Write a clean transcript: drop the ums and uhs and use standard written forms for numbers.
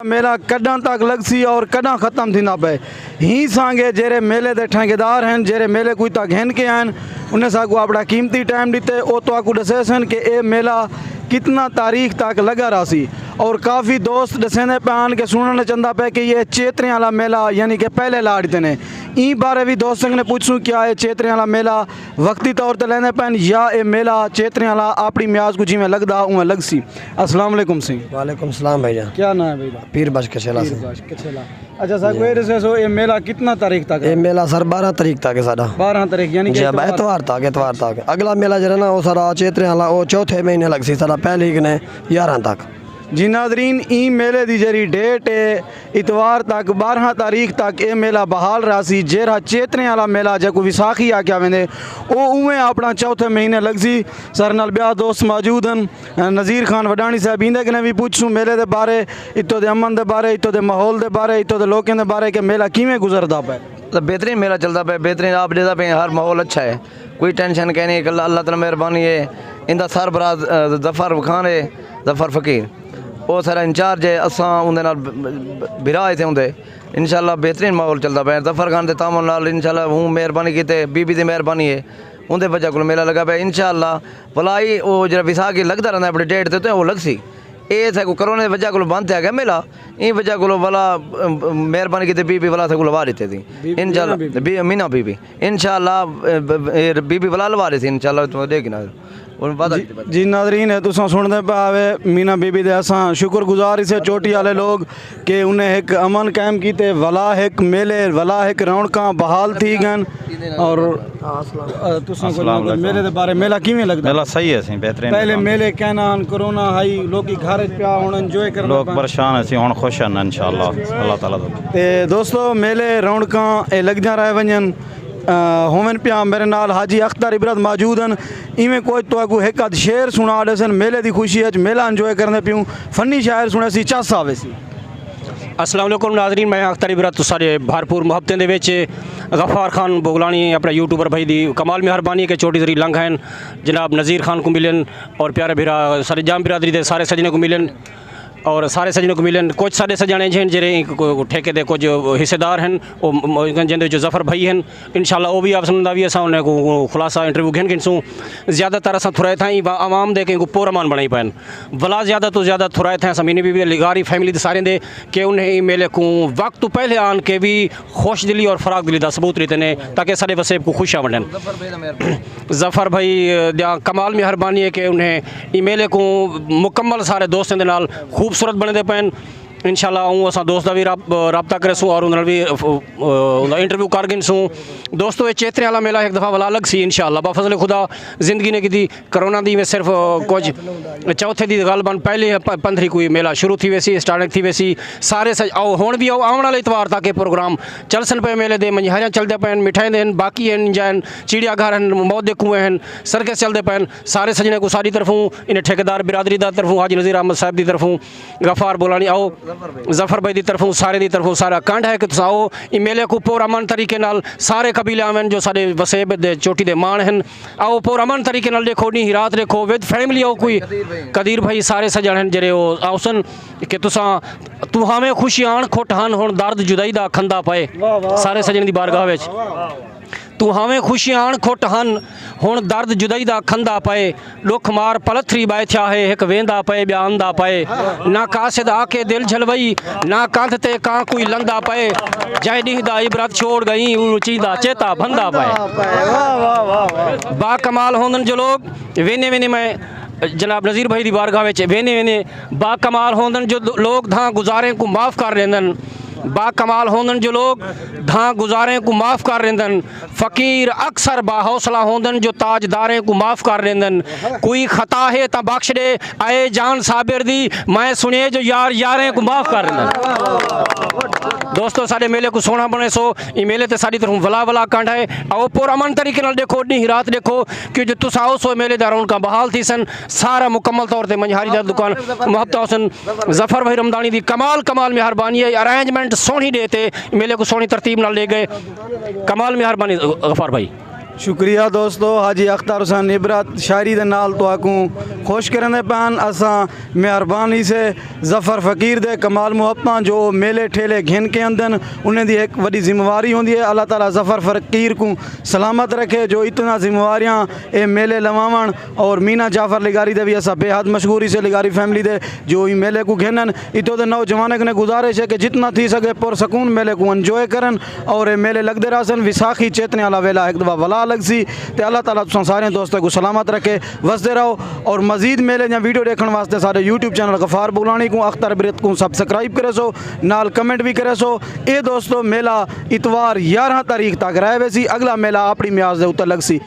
मेला कॾां तक लगसी और कॾां ख़त्म थींदा पे ही सांगे जेरे मेले दे ठेकेदार हैं जेरे मेले कोई तक घन के आन उन्हें साकू अपना कीमती टाइम दीते ओ तो आकू दसे सन कि ये मेला कितना तारीख तक लगा रहा और काफ़ी दोस्त दसेंदे पे आन के सुनने चंदा पे कि ये चेतरे वाला मेला यानी कि पहले लाड़ते ने ई बारे भी दोस्तों ने पूछूं क्या ये चेतरे वाला मेला वक्ती तौर पर लेने पैन या ये मेला चेतरे वाला अपनी म्याज को जिमें लगदा उमें लगसी। अस्सलाम वालेकुम सिंह। वालेकुम सलाम भैया। क्या नाम है भैया? पीर बश कछेला से। अच्छा सर कोई ये मेला कितना तारीख तक? ये मेला सर 12 तारीख तक है साडा। 12 तारीख यानी कि एतवार तक अगला मेला जरा ना वो सारा चेतरे वाला वो चौथे महीने लगसी सारा पहले ही ने 11 तक। जी नादरीन ई मेले की जरी डेट है इतवार तक 12 तारीख तक ये मेला बहाल रहा जेरा चेतने वाला मेला जो विसाखी आख्या वेंदे वो उवें अपना चौथे महीने लगसी। सर नाल ब्याह दोस्त मौजूद हैं नज़ीर खान वडानी साहब इंदे कने भी पूछूं मेले के बारे इतों के अमन के बारे इतों के माहौल के बारे इतों के लोगों के बारे कि मेला किवें गुजरदा पे। तो बेहतरीन मेला चलता पे बेहतरीन आप देता पे हर माहौल अच्छा है कोई टेंशन कह नहीं अल्लाह ताला मेहरबानी है। इंदा सरबराज जफर खान है जफर फकीर वो सारा इंचार्ज है असा उनके बिरा थे होंगे इंशाल्लाह बेहतरीन माहौल चलता पे जफर खान के तामन नाल इंशाल्लाह हूँ मेहरबानी की बीबी की मेहरबानी है उनके वजह को मेला लगा पे इंशाल्लाह भलाई वो जरा विसाखी लगता रहता अपनी डेट से तो वो लगसी ये थे कोरोना की वजह को बंद आ गया मेला इन वजह को वाला मेहरबानी की बीबी वाला थे लवा देते थी इंशाल्लाह मीना बीबी इंशाल्लाह बीबी वाला लवा रही थी इंशाल्लाह तो देखी ना जी नादरीन है तुसा सुनते पावे मीना बीबी दे असा शुक्रगुजार इसे चोटी वाले लोग कि उन्हें एक अमन कायम किते वला एक मेले वला एक रौनक बहाल थी गन और तुसा मेले दे बारे मेला किवें लगदा? मेला सही है सी बेहतरीन पहले मेले कहना कोरोना आई लोग घर पिया हुन एंजॉय करना लोग परेशान है हुन खुश हैं इंशाल्लाह अल्लाह ताला ते दोस्तों मेले रौनक ए लगदा रह वंजन होवन पिया मेरे नाल हाजी अख्तर इबरत मौजूद हैं इवें कोई तो एक आध शेर सुना दसन मेले की खुशी है मेला एंजॉय करने पियूँ फनी शायर सुने सी चस आवे सी। अस्सलाम वालेकुम नाज़रीन मैं अख्तर इबरत सारे भरपूर मुहब्बतें दे विच गफ्फार खान बोगलानी अपने यूट्यूबर भाई दी कमाल मेहरबानी के चोटी जरी लंघ हैं जनाब नज़ीर खान को मिलन और प्यारे भिरा सारे जाम बिरादरी के सारे सजने को मिलन और सारे सजनों को मिलन कुछ साढ़े सजाने हैं जेरे ठेके दे कुछ हिस्सेदार हैं जिंदे जो जफर भाई हैं इंशाल्लाह वो भी आप सुनदा भी असा उन्हें को खुलासा इंटरव्यू घेन किनसूँ ज़्यादातर असा थुराए थे आवाम दे के पोरमान बनाई पान भला ज़्यादा तो ज़्यादा थुराए थे समीनी भी लिगारी फैमिली दे सारे दे कि उन्हें मेले को वक्त तो पहले आन के भी खुश दिली और फराग दिली का सबूत रहते ने ताकि सारे वसेब को खुशियाँ वंडन। जफर भाई दिया कमाल मेहरबानी है कि उन्हें मेले को मुकम्मल सारे दोस्तों के नाल खूबसूरत बनते पैन इंशाल्लाह हूँ असा दोस्त का भी रबता करेसूँ और उन्होंने भी इंटरव्यू कर गिनसूँ। दोस्तों ये चेतरे वाला मेला एक दफ़ा वाला अलग सी इंशाल्लाह बाफजल खुदा जिंदगी ने की करोना दी में सिर्फ कुछ चौथे दी गल बन पहले 15 कोई मेला शुरू थी वैसी स्टार्टिंग थी वैसी सारे आओ हुण भी आओ आने वाले इतवार तक प्रोग्राम चल सन पे मेले दे मंझारियाँ चलते पैन मिठाई देन बाकी हैं जैन चिड़ियाघर हैं मौत कुएँ हैं सर्कस चलते पैन सारे सजने को सारी तरफों इन्हें ठेकेदार बिरादरी की तरफों हाजी नज़ीर अहमद साहब की तरफों गफ्फार बोलानी आओ जफर भाई की तरफों सारे की तरफों सारा कंड है कि तुस आओ इ मेले को पूरा अमन तरीके नाल सारे कबीले आवन जो सारे वसेब दे चोटी दे मान हैं आओ पूरा अमन तरीके नाल देखो नी रात देखो विद फैमिली आओ कोई कदीर भाई सारे सजन हैं जेरे आओसन कि तुसा तू हमें खुशी आन खोट हन हुण दर्द जुदाई दा खंदा पाए सारे सजन दी बारगाह विच तू हमें खुशी आन खोट हन हुण दर्द जुदाई दा खंदा पाए लुख मार पलथरी बाए थिया है एक वेंदा पाए ब्या आंदा पाए ना कासिद आके दिल झलवई ना कंध ते कां कोई लंदा पाए जय ॾींदा इबरत छोड़ गई ऊंची दा चेता बंदा पाए बा कमाल होंदन जो लोग वेने वेने मैं जनाब नज़ीर भाई दी बारगाह विच वेने वेने बा कमाल होंदन जो लोग धां गुजारे को माफ़ कर लेंदन बा कमाल होंदन जो लोग धां गुजारे को माफ़ कर लेंदन फ़कीर अक्सर बाहौसला होंदन जो ताजदारे को माफ़ कर लेंदन कोई खता है ता बख्श दे आए जान साबिर दी मैं सुने जो यार यारें को माफ़ कर लेंदन। दोस्तों सारे मेले को सोना बने सो ये मेले ते सारी तरफ वला वला कंड है आओ पूरा अमन तरीके नाल देखो नी रात देखो कि जो तुस आओ सो मेले दा रौनक बहाल थी सन सारा मुकम्मल तौर पर मंझारी दा दुकान मुहब्बत हुसन जफर भाई रमदानी दी कमाल कमाल मेहरबानी है अरेंजमेंट सोहनी देते मेले को सोहनी तरतीब नाल ले गए कमाल मेहरबानी गफ्फार भाई। शुक्रिया दोस्तों हाजी अख्तर हुसैन इबरत शायरी दे नाल तुआकू खुश करने पैन असां मेहरबानी से जफ़र फ़कीर दे कमाल मुहब्बतां जो मेले ठेले घिन के आंदन उन्हें दी एक बड़ी जिम्मेवारी होंदी है। अल्लाह ताला जफ़र फ़कीर को सलामत रखे जो इतना जिम्मेवारियां ए मेले लवावन और मीना जाफर लिगारी दे भी असा बेहद मशहूरी से लिगारी फैमिली दे जो ई मेले को घिनन इतो दे नौजवान ने गुजारिश है कि जितना थी सके पुरसकून मेले को एंजॉय करन और ये मेले लगते रहसन। विसाखी चेतने वाला वेला एक दफ़ा वला अलग सी ते अल्लाह ताला तुसां सारे दोस्तों को सलामत रखे वसदे रहो और मजीद मेले या वीडियो देखने वास्ते सारे यूट्यूब चैनल गफ़ार बुगलानी को अख्तर बिरत को सब्सक्राइब करे सो नाल कमेंट भी करे सो। ये दोस्तों मेला इतवार 11 तारीख तक रहे सी अगला मेला अपनी म्याज दे उत्ते लग सी।